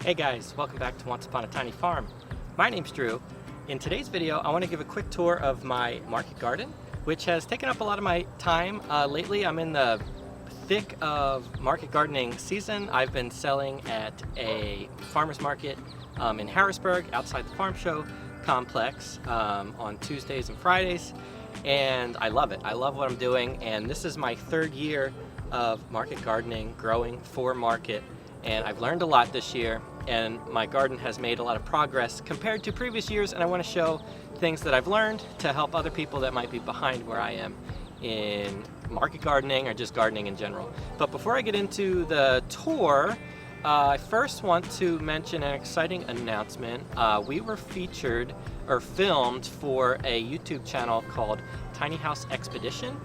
Hey guys, welcome back to Once Upon a Tiny Farm. My name's Drew. In today's video, I want to give a quick tour of my market garden, which has taken up a lot of my time. Lately, I'm in the thick of market gardening season. I've been selling at a farmer's market in Harrisburg, outside the farm show complex, on Tuesdays and Fridays, and I love it. I love what I'm doing, and this is my third year of market gardening, growing for market, and I've learned a lot this year, and my garden has made a lot of progress compared to previous years, and I want to show things that I've learned to help other people that might be behind where I am in market gardening or just gardening in general. But before I get into the tour, I first want to mention an exciting announcement. We were featured or filmed for a YouTube channel called Tiny House Expedition,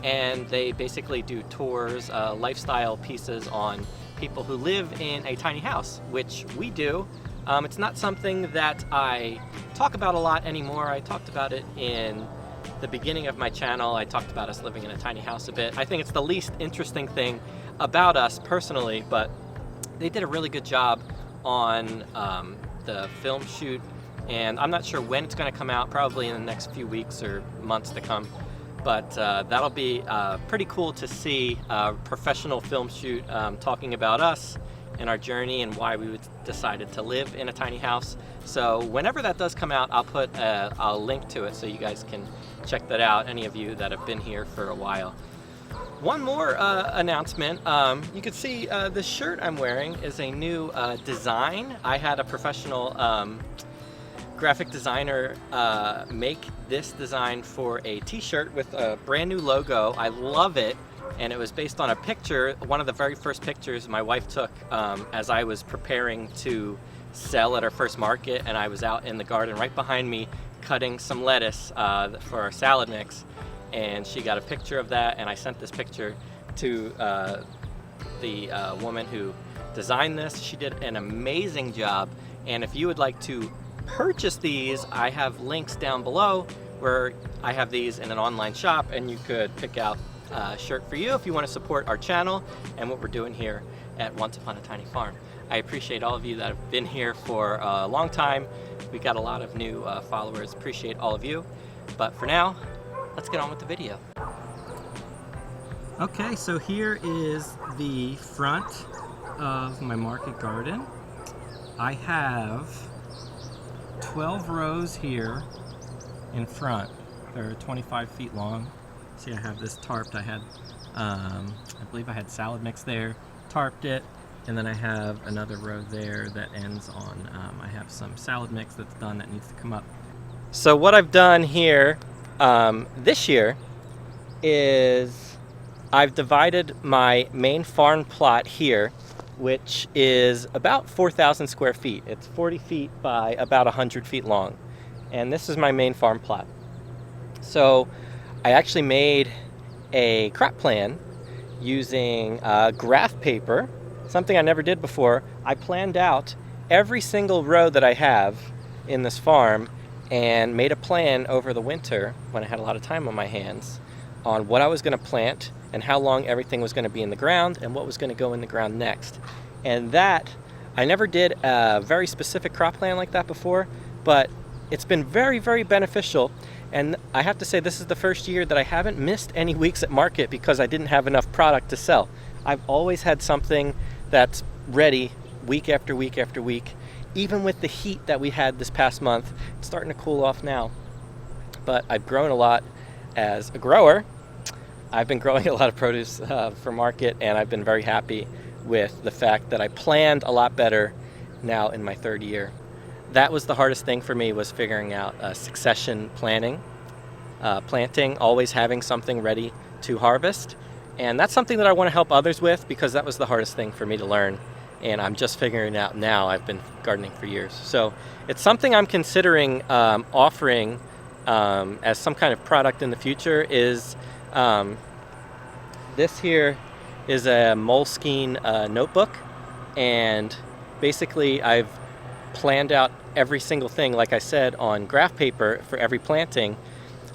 and they basically do tours, lifestyle pieces on people who live in a tiny house, which we do. It's not something that I talk about a lot anymore. I talked about it in the beginning of my channel. I talked about us living in a tiny house a bit. I think it's the least interesting thing about us personally, but they did a really good job on the film shoot, and I'm not sure when it's going to come out, probably in the next few weeks or months to come. But that'll be pretty cool to see a professional film shoot talking about us and our journey and why we decided to live in a tiny house. So whenever that does come out, I'll put a link to it so you guys can check that out, any of you that have been here for a while. One more announcement. You can see the shirt I'm wearing is a new design. I had a professional graphic designer make this design for a t-shirt with a brand new logo. I love it, and it was based on a picture, one of the very first pictures my wife took as I was preparing to sell at our first market, and I was out in the garden right behind me cutting some lettuce for our salad mix, and she got a picture of that, and I sent this picture to the woman who designed this. She did an amazing job, and if you would like to purchase these, I have links down below where I have these in an online shop, and you could pick out a shirt for you if you want to support our channel and what we're doing here at Once Upon a Tiny Farm. I appreciate all of you that have been here for a long time. We got a lot of new followers. Appreciate all of you. But for now, let's get on with the video. Okay, so here is the front of my market garden. I have 12 rows here in front. They're 25 feet long. See, I have this tarped. I had, I believe I had salad mix there, tarped it, and then I have another row there that ends on, I have some salad mix that's done that needs to come up. So what I've done here this year is I've divided my main farm plot here, which is about 4,000 square feet. It's 40 feet by about 100 feet long. And this is my main farm plot. So I actually made a crop plan using graph paper, something I never did before. I planned out every single row that I have in this farm and made a plan over the winter when I had a lot of time on my hands on what I was going to plant and how long everything was going to be in the ground and what was going to go in the ground next. And that, I never did a very specific crop plan like that before, but it's been very, very beneficial. And I have to say, this is the first year that I haven't missed any weeks at market because I didn't have enough product to sell. I've always had something that's ready week after week after week. Even with the heat that we had this past month, it's starting to cool off now. But I've grown a lot as a grower. I've been growing a lot of produce for market, and I've been very happy with the fact that I planned a lot better now in my third year. That was the hardest thing for me, was figuring out succession planning, planting, always having something ready to harvest. And that's something that I want to help others with, because that was the hardest thing for me to learn. And I'm just figuring it out now. I've been gardening for years. So it's something I'm considering offering as some kind of product in the future. Is this here is a Moleskine notebook, and basically I've planned out every single thing, like I said, on graph paper for every planting.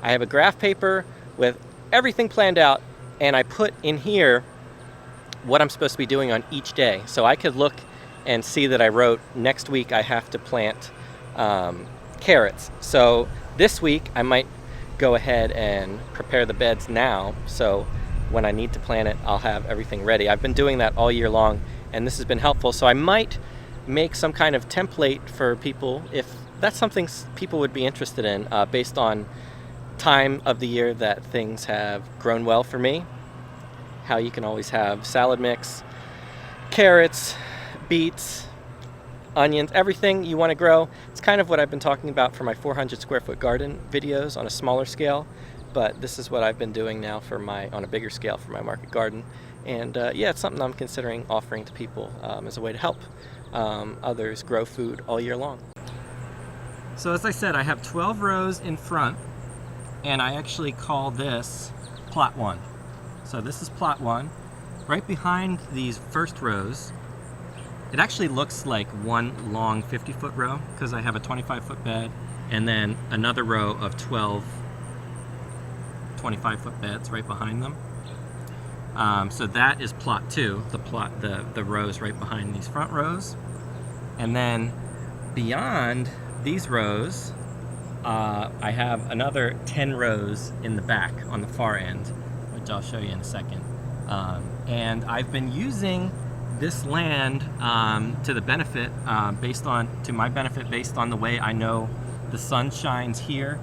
I have a graph paper with everything planned out, and I put in here what I'm supposed to be doing on each day. So I could look and see that I wrote next week I have to plant carrots. So this week I might go ahead and prepare the beds now, so when I need to plant it, I'll have everything ready. I've been doing that all year long, and this has been helpful. So I might make some kind of template for people if that's something people would be interested in, based on time of the year that things have grown well for me. How you can always have salad mix, carrots, beets, onions, everything you want to grow. It's kind of what I've been talking about for my 400 square foot garden videos on a smaller scale, but this is what I've been doing now for on a bigger scale for my market garden. And yeah, it's something I'm considering offering to people as a way to help others grow food all year long. So as I said, I have 12 rows in front, and I actually call this plot 1. So this is plot 1. Right behind these first rows, it actually looks like one long 50-foot row because I have a 25-foot bed and then another row of 12 25-foot beds right behind them. So that is plot 2, the rows right behind these front rows. And then beyond these rows, I have another 10 rows in the back on the far end, which I'll show you in a second. And I've been using this land to my benefit based on the way I know the sun shines here.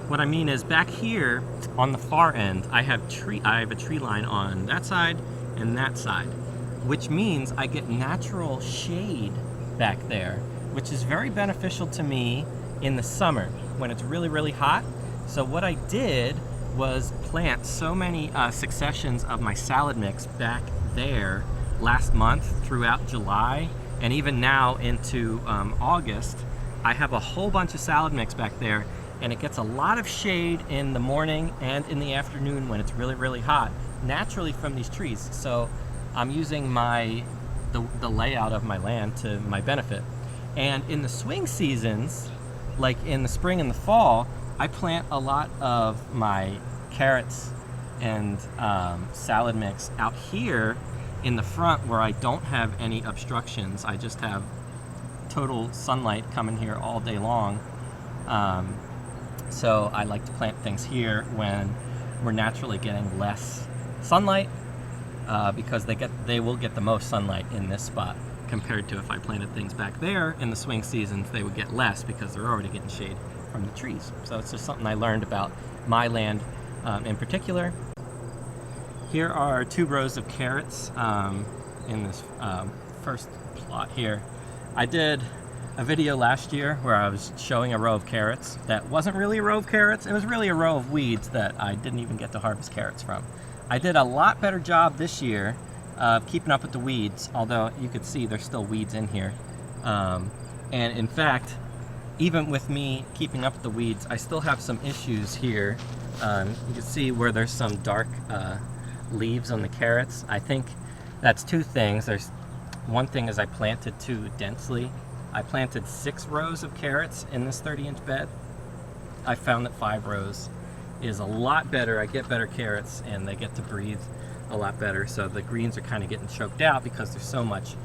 What I mean is, back here on the far end, I have a tree line on that side and that side, which means I get natural shade back there, which is very beneficial to me in the summer when it's really, really hot. So what I did was plant so many successions of my salad mix back there last month throughout July, and even now into August. I have a whole bunch of salad mix back there, and it gets a lot of shade in the morning and in the afternoon when it's really, really hot, naturally from these trees. So I'm using the layout of my land to my benefit. And in the swing seasons, like in the spring and the fall, I plant a lot of my carrots and salad mix out here in the front where I don't have any obstructions. I just have total sunlight coming here all day long. So I like to plant things here when we're naturally getting less sunlight, because they will get the most sunlight in this spot compared to if I planted things back there in the swing seasons. They would get less because they're already getting shade from the trees. So it's just something I learned about my land in particular. Here are 2 rows of carrots in this first plot here. I did a video last year where I was showing a row of carrots that wasn't really a row of carrots. It was really a row of weeds that I didn't even get to harvest carrots from. I did a lot better job this year of keeping up with the weeds, although you could see there's still weeds in here. And in fact, even with me keeping up with the weeds, I still have some issues here. You can see where there's some dark leaves on the carrots. I think that's 2 things. There's one thing is I planted too densely. I planted 6 rows of carrots in this 30-inch bed. I found that 5 rows is a lot better. I get better carrots and they get to breathe a lot better. So the greens are kind of getting choked out because there's so much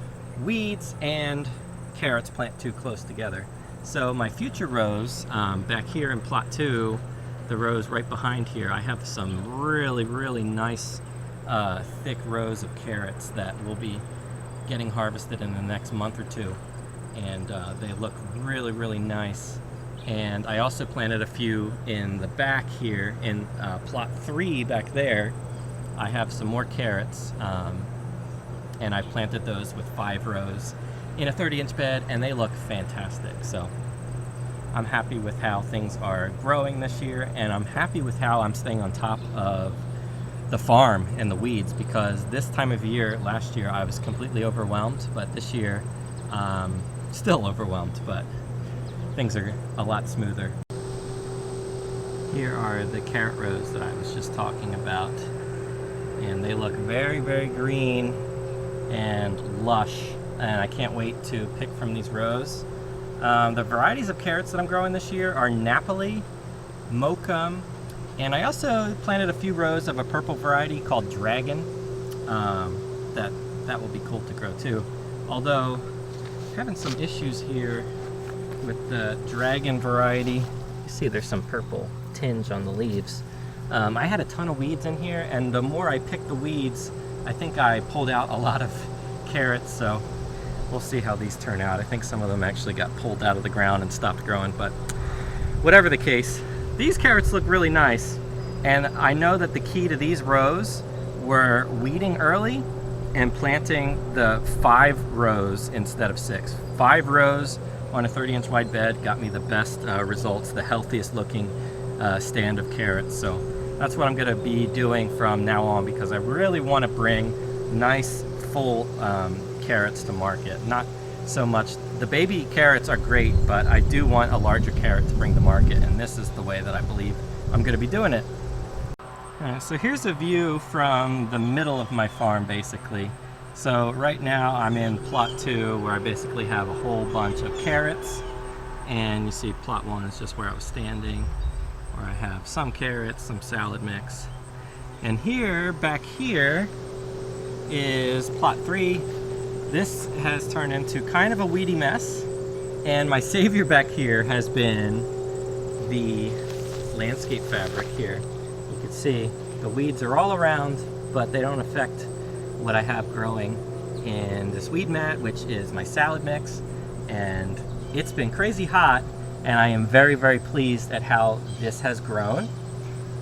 weeds and carrots plant too close together. So my future rows, back here in plot 2, the rows right behind here, I have some really, really nice thick rows of carrots that will be getting harvested in the next month or 2. And they look really, really nice. And I also planted a few in the back here in plot 3 back there. I have some more carrots, and I planted those with 5 rows in a 30-inch bed, and they look fantastic. So I'm happy with how things are growing this year, and I'm happy with how I'm staying on top of the farm and the weeds, because this time of year, last year, I was completely overwhelmed, but this year, still overwhelmed, but things are a lot smoother. Here are the carrot rows that I was just talking about, and they look very, very green and lush, and I can't wait to pick from these rows. The varieties of carrots that I'm growing this year are Napoli, Mokum, and I also planted a few rows of a purple variety called Dragon that that will be cool to grow too. Although, having some issues here with the dragon variety. You see there's some purple tinge on the leaves. I had a ton of weeds in here, and the more I picked the weeds, I think I pulled out a lot of carrots, so we'll see how these turn out. I think some of them actually got pulled out of the ground and stopped growing, but whatever the case, these carrots look really nice, and I know that the key to these rows were weeding early and planting the 5 rows instead of 6. 5 rows on a 30-inch wide bed got me the best results, the healthiest looking stand of carrots. So that's what I'm going to be doing from now on, because I really want to bring nice full carrots to market. Not so much, the baby carrots are great, but I do want a larger carrot to bring to market, and this is the way that I believe I'm going to be doing it. So here's a view from the middle of my farm, basically. So right now I'm in plot 2, where I basically have a whole bunch of carrots, and you see plot 1 is just where I was standing, where I have some carrots, some salad mix. And here, back here, is plot 3. This has turned into kind of a weedy mess, and my savior back here has been the landscape fabric here. You can see the weeds are all around, but they don't affect what I have growing in this weed mat, which is my salad mix. And it's been crazy hot, and I am very, very pleased at how this has grown,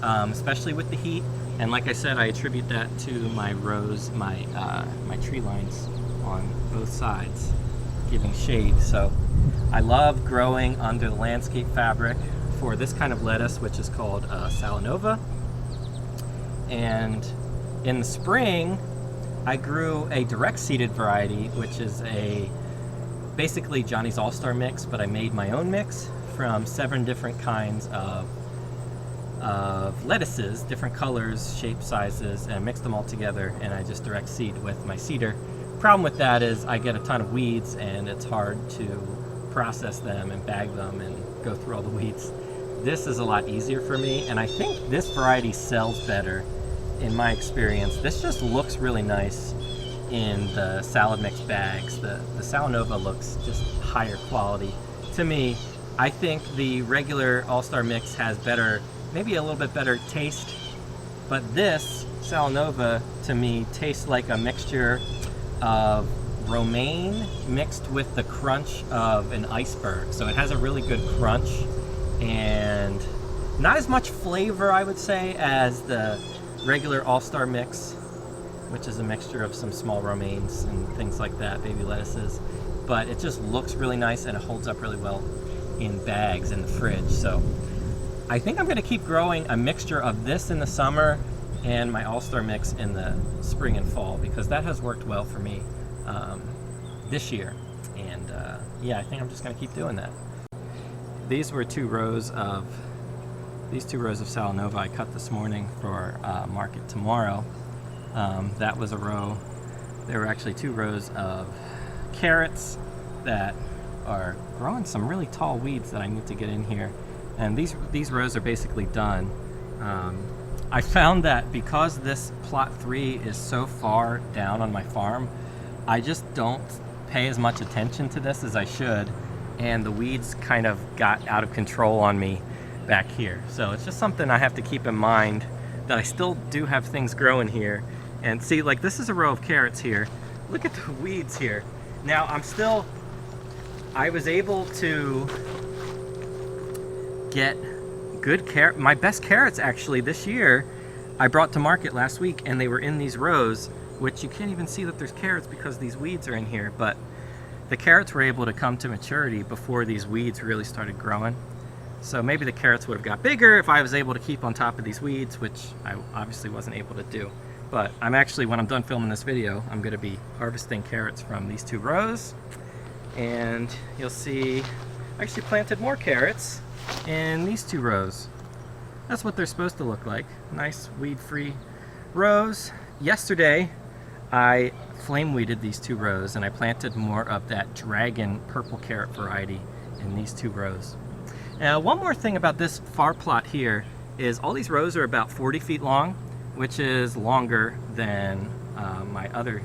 especially with the heat. And like I said, I attribute that to my rows, my tree lines on both sides giving shade. So I love growing under the landscape fabric for this kind of lettuce, which is called Salanova. And in the spring, I grew a direct seeded variety, which is basically Johnny's All-Star mix, but I made my own mix from 7 different kinds of lettuces, different colors, shapes, sizes, and I mixed them all together, and I just direct seed with my seeder. Problem with that is I get a ton of weeds, and it's hard to process them and bag them and go through all the weeds. This is a lot easier for me, and I think this variety sells better in my experience. This just looks really nice in the salad mix bags. The Salanova looks just higher quality. To me, I think the regular All-Star mix has better, maybe a little bit better taste, but this Salanova to me tastes like a mixture of romaine mixed with the crunch of an iceberg. So it has a really good crunch and not as much flavor, I would say, as the regular All-Star mix, which is a mixture of some small romaines and things like that, baby lettuces. But it just looks really nice, and it holds up really well in bags in the fridge. So I think I'm going to keep growing a mixture of this in the summer and my All-Star mix in the spring and fall, because that has worked well for me this year. And yeah, I think I'm just going to keep doing that. These were 2 rows of Salanova I cut this morning for market tomorrow. That was a row. There were actually 2 rows of carrots that are growing some really tall weeds that I need to get in here. And these rows are basically done. I found that because this plot 3 is so far down on my farm, I just don't pay as much attention to this as I should, and the weeds kind of got out of control on me back here. So it's just something I have to keep in mind, that I still do have things growing here. And see, like, this is a row of carrots here. Look at the weeds here. Now I was able to get good carrot, my best carrots actually this year I brought to market last week, and they were in these rows, which you can't even see that there's carrots because these weeds are in here, but the carrots were able to come to maturity before these weeds really started growing. So maybe the carrots would have got bigger if I was able to keep on top of these weeds, which I obviously wasn't able to do. But I'm actually, when I'm done filming this video, I'm going to be harvesting carrots from these 2 rows. And you'll see I actually planted more carrots in these 2 rows. That's what they're supposed to look like. Nice weed-free rows. Yesterday, I flame weeded these 2 rows, and I planted more of that dragon purple carrot variety in these 2 rows. Now, one more thing about this far plot here is all these rows are about 40 feet long, which is longer than my other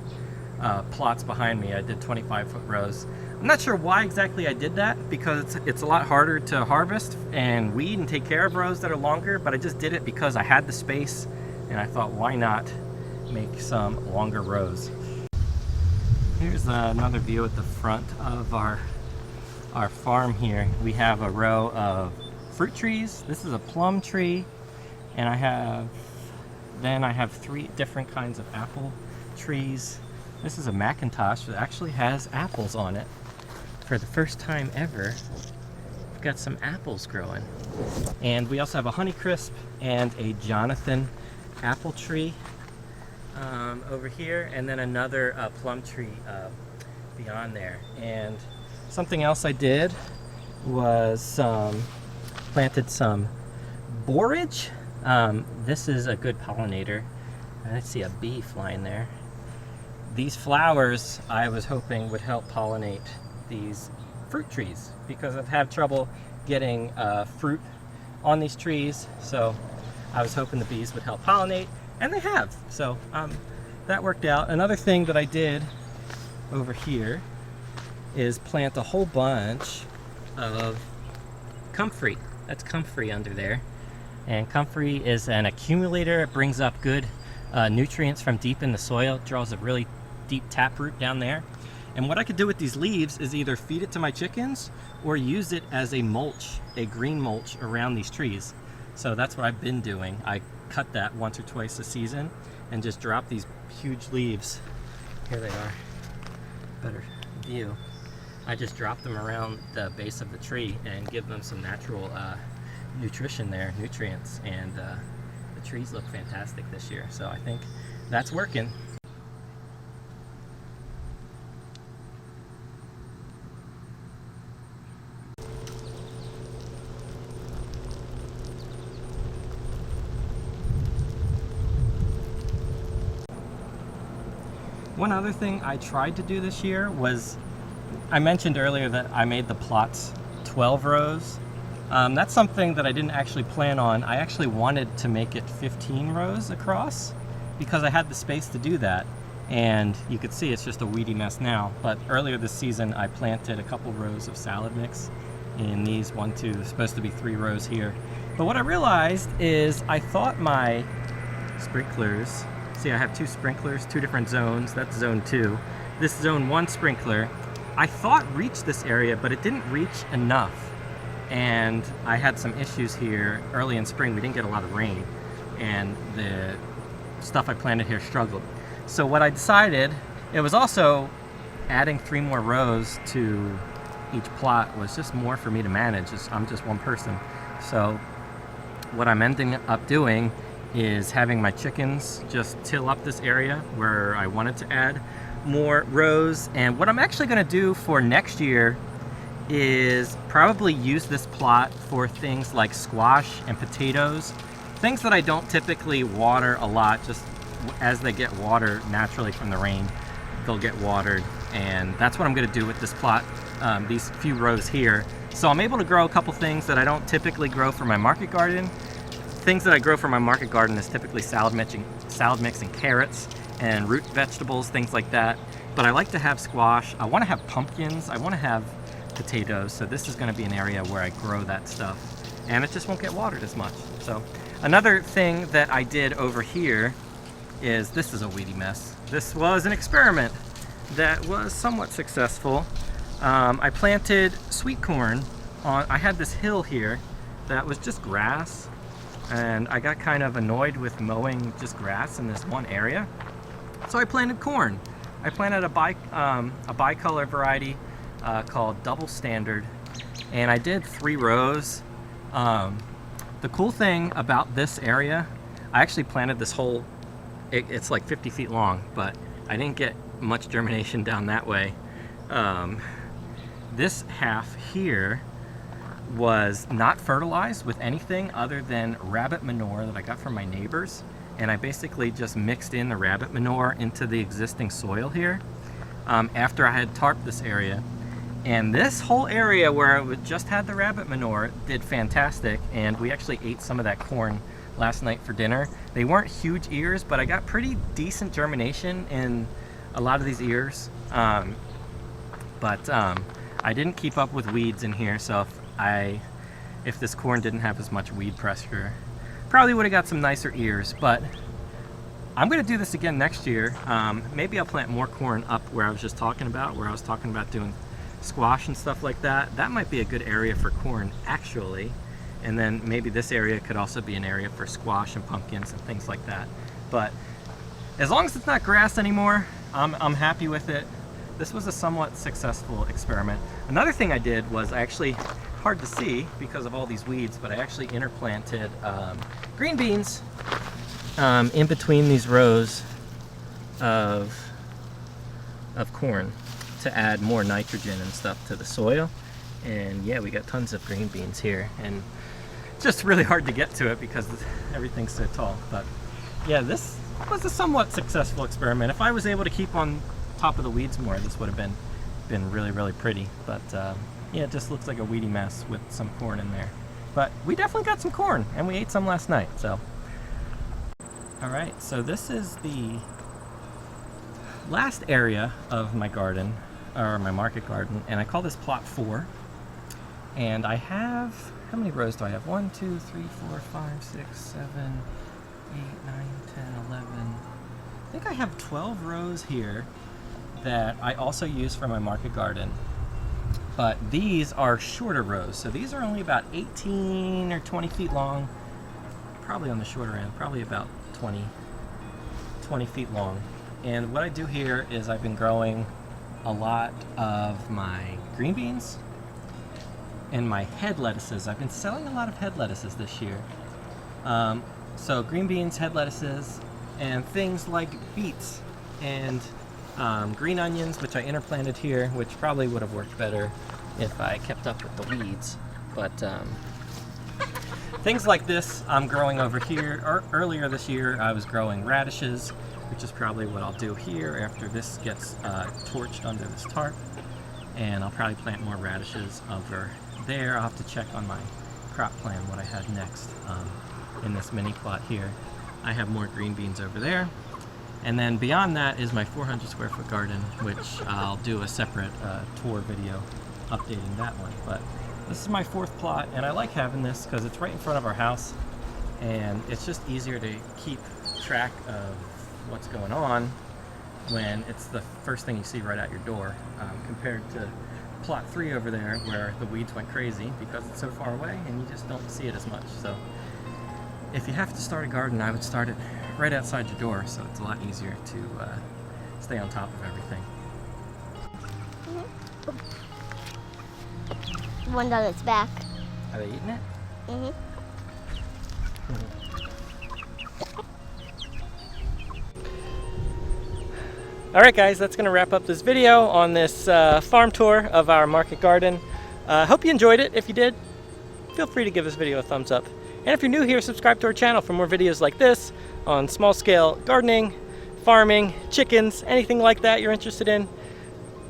plots behind me. I did 25-foot rows. I'm not sure why exactly I did that, because it's a lot harder to harvest and weed and take care of rows that are longer, but I just did it because I had the space and I thought, why not make some longer rows. Here's another view at the front of our farm here. We have a row of fruit trees. This is a plum tree, and I have 3 different kinds of apple trees. This is a Macintosh that actually has apples on it. For the first time ever, we've got some apples growing. And we also have a Honeycrisp and a Jonathan apple tree over here, and then another plum tree beyond there. And something else I did was planted some borage. This is a good pollinator. I see a bee flying there. These flowers I was hoping would help pollinate these fruit trees, because I've had trouble getting fruit on these trees, so I was hoping the bees would help pollinate, and they have. So that worked out. Another thing that I did over here is plant a whole bunch of comfrey. That's comfrey under there. And comfrey is an accumulator. It brings up good nutrients from deep in the soil. It draws a really deep taproot down there. And what I could do with these leaves is either feed it to my chickens or use it as a mulch, a green mulch around these trees. So that's what I've been doing. I cut that once or twice a season and just drop these huge leaves. Here they are. Better view. I just drop them around the base of the tree and give them some natural nutrition there, nutrients, and the trees look fantastic this year. So I think that's working. One other thing I tried to do this year was, I mentioned earlier that I made the plots 12 rows. That's something that I didn't actually plan on. I actually wanted to make it 15 rows across because I had the space to do that. And you could see it's just a weedy mess now. But earlier this season, I planted a couple rows of salad mix in these 1, 2, there's supposed to be 3 rows here. But what I realized is I thought my sprinklers, see I have 2 sprinklers, 2 different zones, that's zone 2. This zone 1 sprinkler, I thought reached this area, but it didn't reach enough. And I had some issues here early in spring. We didn't get a lot of rain, and the stuff I planted here struggled. So what I decided, it was also adding 3 more rows to each plot was just more for me to manage. I'm just one person. So what I'm ending up doing is having my chickens just till up this area where I wanted to add more rows. And what I'm actually going to do for next year is probably use this plot for things like squash and potatoes, things that I don't typically water a lot. Just as they get water naturally from the rain, they'll get watered, and that's what I'm going to do with this plot, these few rows here. So I'm able to grow a couple things that I don't typically grow for my market garden. Things that I grow for my market garden is typically salad mix and carrots and root vegetables, things like that. But I like to have squash. I want to have pumpkins. I want to have potatoes. So this is going to be an area where I grow that stuff, and it just won't get watered as much. So another thing that I did over here is, this is a weedy mess. This was an experiment that was somewhat successful. I planted sweet corn on, I had this hill here that was just grass, and I got kind of annoyed with mowing just grass in this one area. So I planted corn. I planted a bicolor variety called Double Standard, and I did 3 rows. The cool thing about this area, I actually planted this whole, it's like 50 feet long, but I didn't get much germination down that way. This half here was not fertilized with anything other than rabbit manure that I got from my neighbors, and I basically just mixed in the rabbit manure into the existing soil here after I had tarped this area. And this whole area where I just had the rabbit manure did fantastic, and we actually ate some of that corn last night for dinner. They weren't huge ears, but I got pretty decent germination in a lot of these ears, but I didn't keep up with weeds in here, so if this corn didn't have as much weed pressure, probably would have got some nicer ears. But I'm going to do this again next year. Maybe I'll plant more corn up where I was just talking about, where I was talking about doing squash and stuff like that. That might be a good area for corn, actually. And then maybe this area could also be an area for squash and pumpkins and things like that. But as long as it's not grass anymore, I'm happy with it. This was a somewhat successful experiment. Another thing I did was, I actually, hard to see because of all these weeds, but I actually interplanted green beans in between these rows of corn to add more nitrogen and stuff to the soil. And yeah, we got tons of green beans here, and it's just really hard to get to it because everything's so tall. But yeah, this was a somewhat successful experiment. If I was able to keep on top of the weeds more, this would have been really, really pretty. But yeah, it just looks like a weedy mess with some corn in there. But we definitely got some corn, and we ate some last night, so. All right, so this is the last area of my garden, or my market garden, and I call this plot 4. And I have, how many rows do I have? 1, 2, 3, 4, 5, 6, 7, 8, 9, 10, 11. I think I have 12 rows here that I also use for my market garden. But these are shorter rows, so these are only about 18 or 20 feet long. Probably on the shorter end, probably about 20 feet long. And what I do here is I've been growing a lot of my green beans and my head lettuces. I've been selling a lot of head lettuces this year. So green beans, head lettuces, and things like beets and green onions, which I interplanted here, which probably would have worked better if I kept up with the weeds. But things like this I'm growing over here. Earlier this year I was growing radishes, which is probably what I'll do here after this gets torched under this tarp. And I'll probably plant more radishes over there. I'll have to check on my crop plan what I had next in this mini plot here. I have more green beans over there. And then beyond that is my 400 square foot garden, which I'll do a separate tour video updating that one. But this is my 4th plot, and I like having this because it's right in front of our house, and it's just easier to keep track of what's going on when it's the first thing you see right out your door, compared to plot 3 over there where the weeds went crazy because it's so far away and you just don't see it as much. So if you have to start a garden, I would start it right outside your door, so it's a lot easier to stay on top of everything. The one's on its back. Are they eating it? Mm-hmm. Alright guys, that's going to wrap up this video on this farm tour of our market garden. Hope you enjoyed it. If you did, feel free to give this video a thumbs up. And if you're new here, subscribe to our channel for more videos like this on small scale gardening, farming, chickens, anything like that you're interested in.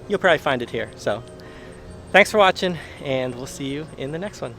You'll probably find it here. So thanks for watching, and we'll see you in the next one.